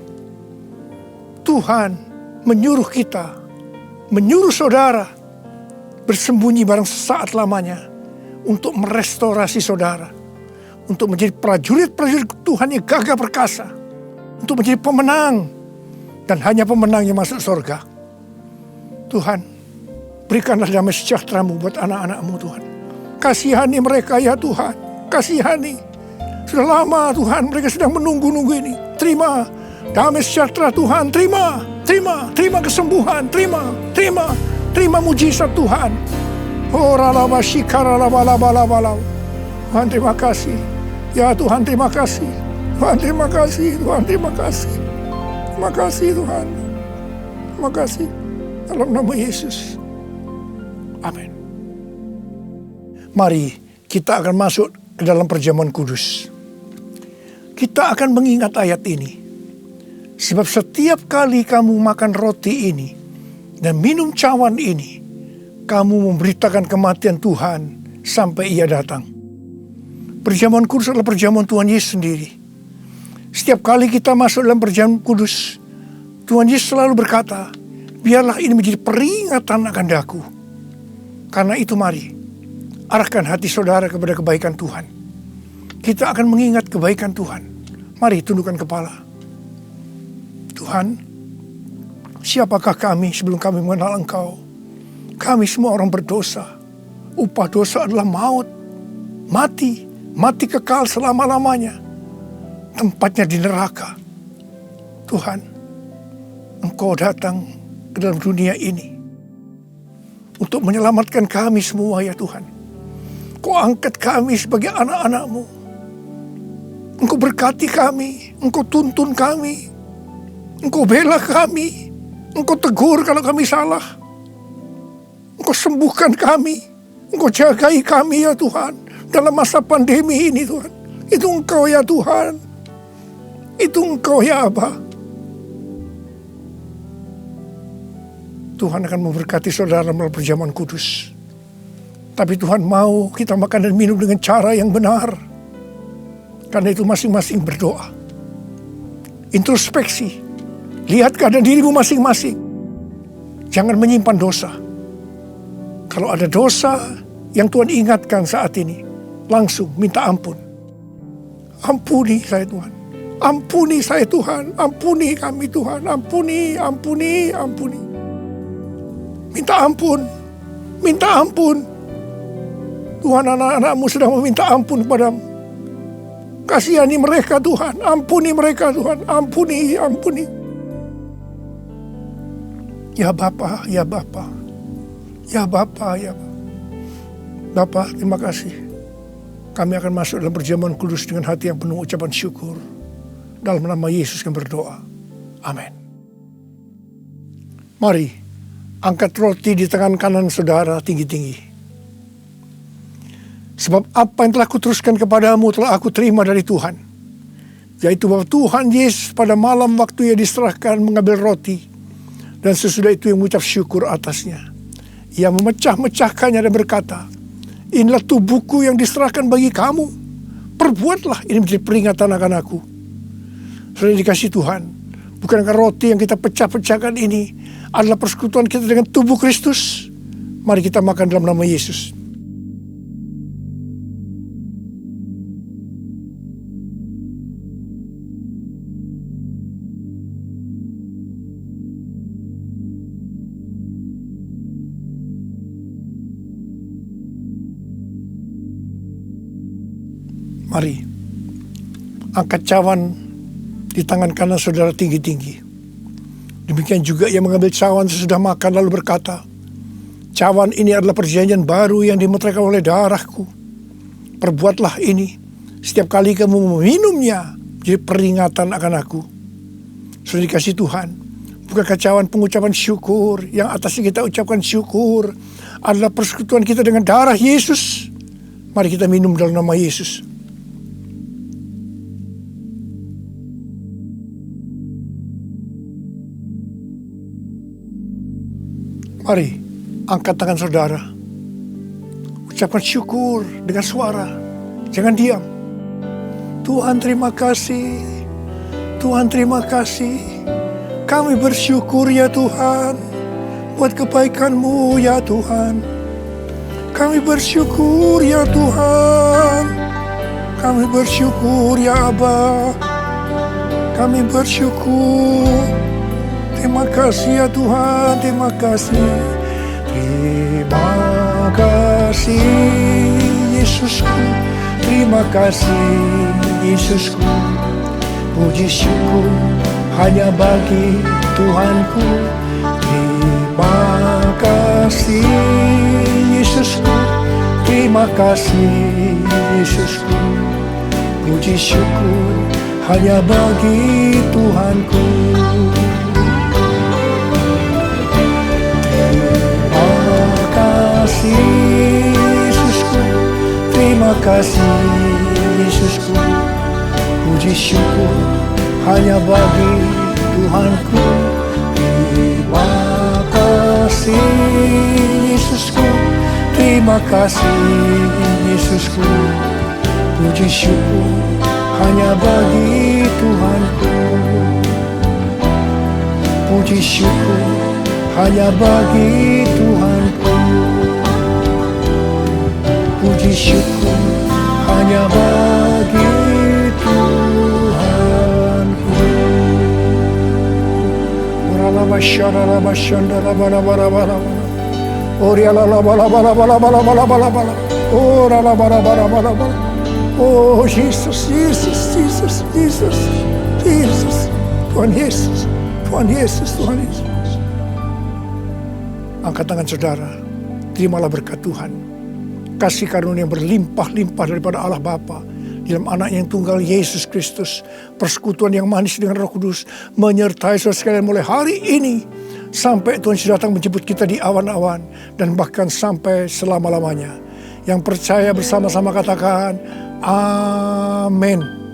Tuhan menyuruh kita, menyuruh saudara bersembunyi barang sesaat lamanya untuk merestorasi saudara, untuk menjadi prajurit-prajurit Tuhan yang gagah perkasa, untuk menjadi pemenang, dan hanya pemenang yang masuk surga. Tuhan, berikanlah damai sejahtera-Mu buat anak-anak-Mu Tuhan. Kasihani mereka ya Tuhan, kasihani. Sudah lama Tuhan mereka sedang menunggu-nunggu ini. Terima damai sejahtera Tuhan, terima kesembuhan, terima mujizat Tuhan. Oh ralabashikarabalabalabalau. Tuhan terima kasih. Ya Tuhan terima kasih. Tuhan terima kasih. Tuhan terima kasih. Terima kasih Tuhan. Terima kasih. Dalam nama Yesus. Amin. Mari kita akan masuk ke dalam perjamuan kudus. Kita akan mengingat ayat ini. Sebab setiap kali kamu makan roti ini dan minum cawan ini, kamu memberitakan kematian Tuhan sampai Ia datang. Perjamuan kudus adalah perjamuan Tuhan Yesus sendiri. Setiap kali kita masuk dalam perjamuan kudus, Tuhan Yesus selalu berkata, biarlah ini menjadi peringatan akan daku. Karena itu mari, arahkan hati saudara kepada kebaikan Tuhan. Kita akan mengingat kebaikan Tuhan. Mari tundukkan kepala. Tuhan, siapakah kami sebelum kami mengenal Engkau? Kami semua orang berdosa. Upah dosa adalah maut. Mati kekal selama-lamanya. Tempatnya di neraka. Tuhan, Engkau datang ke dalam dunia ini untuk menyelamatkan kami semua ya Tuhan. Kau angkat kami sebagai anak-anak-Mu. Engkau berkati kami, Engkau tuntun kami, Engkau bela kami, Engkau tegur kalau kami salah. Engkau sembuhkan kami, Engkau jagai kami ya Tuhan. Dalam masa pandemi ini Tuhan. Itu Engkau ya Tuhan. Itu Engkau ya Aba. Tuhan akan memberkati saudara melalui perjamuan kudus. Tapi Tuhan mau kita makan dan minum dengan cara yang benar. Karena itu masing-masing berdoa. Introspeksi. Lihat keadaan dirimu masing-masing. Jangan menyimpan dosa. Kalau ada dosa yang Tuhan ingatkan saat ini, langsung minta ampun. Ampuni saya Tuhan. Ampuni saya Tuhan. Ampuni kami Tuhan. Ampuni, ampuni, ampuni. Minta ampun. Minta ampun. Tuhan, anak-anakmu sedang meminta ampun kepadamu. Kasihani mereka Tuhan. Ampuni mereka Tuhan. Ampuni, ampuni. Ya Bapa, ya Bapa. Ya Bapa, ya Bapa. Bapa, terima kasih. Kami akan masuk dalam perjamuan kudus dengan hati yang penuh ucapan syukur. Dalam nama Yesus kami berdoa. Amin. Mari, angkat roti di tangan kanan saudara tinggi-tinggi. Sebab apa yang telah kuteruskan kepadamu telah aku terima dari Tuhan. Yaitu bahwa Tuhan Yesus pada malam waktu ia diserahkan mengambil roti. Dan sesudah itu yang mengucap syukur atasnya. Ia memecah-mecahkannya dan berkata, inilah tubuhku yang diserahkan bagi kamu. Perbuatlah ini menjadi peringatan akan aku. Sudah dikasih Tuhan. Bukankah roti yang kita pecah-pecahkan ini adalah persekutuan kita dengan tubuh Kristus? Mari kita makan dalam nama Yesus. Mari, angkat cawan di tangan kanan saudara tinggi-tinggi. Demikian juga ia mengambil cawan sesudah makan lalu berkata, cawan ini adalah perjanjian baru yang dimeteraikan oleh darahku. Perbuatlah ini setiap kali kamu meminumnya, jadi peringatan akan aku. Sudah dikasih Tuhan. Bukankah cawan pengucapan syukur yang atasnya kita ucapkan syukur adalah persekutuan kita dengan darah Yesus? Mari kita minum dalam nama Yesus. Mari, angkat tangan saudara. Ucapkan syukur dengan suara. Jangan diam. Tuhan terima kasih. Tuhan terima kasih. Kami bersyukur ya Tuhan. Buat kebaikan-Mu ya Tuhan. Kami bersyukur ya Tuhan. Kami bersyukur ya Aba. Kami bersyukur. Terima kasih ya Tuhan, terima kasih. Terima kasih Yesusku. Terima kasih Yesusku. Puji syukur hanya bagi Tuhanku. Terima kasih Yesusku. Terima kasih Yesusku. Puji syukur hanya bagi Tuhanku. Yesusku, terima kasih Yesusku. Puji syukur hanya bagi Tuhanku. Terima kasih Yesusku. Terima kasih Yesusku. Puji syukur hanya bagi Tuhanku. Puji syukur hanya bagi Tuhanku. Puji syukur hanya bagi Tuhanku. Oh Yesus, Yesus, Yesus, Yesus, Yesus, Tuhan Yesus, Tuhan Yesus, Tuhan Yesus. Angkat tangan saudara, terimalah berkat Tuhan. Kasih karunia yang berlimpah-limpah daripada Allah Bapa dalam anak yang tunggal Yesus Kristus. Persekutuan yang manis dengan Roh Kudus menyertai saudara sekalian mulai hari ini sampai Tuhan sudah datang menjemput kita di awan-awan dan bahkan sampai selama-lamanya. Yang percaya bersama-sama katakan amin.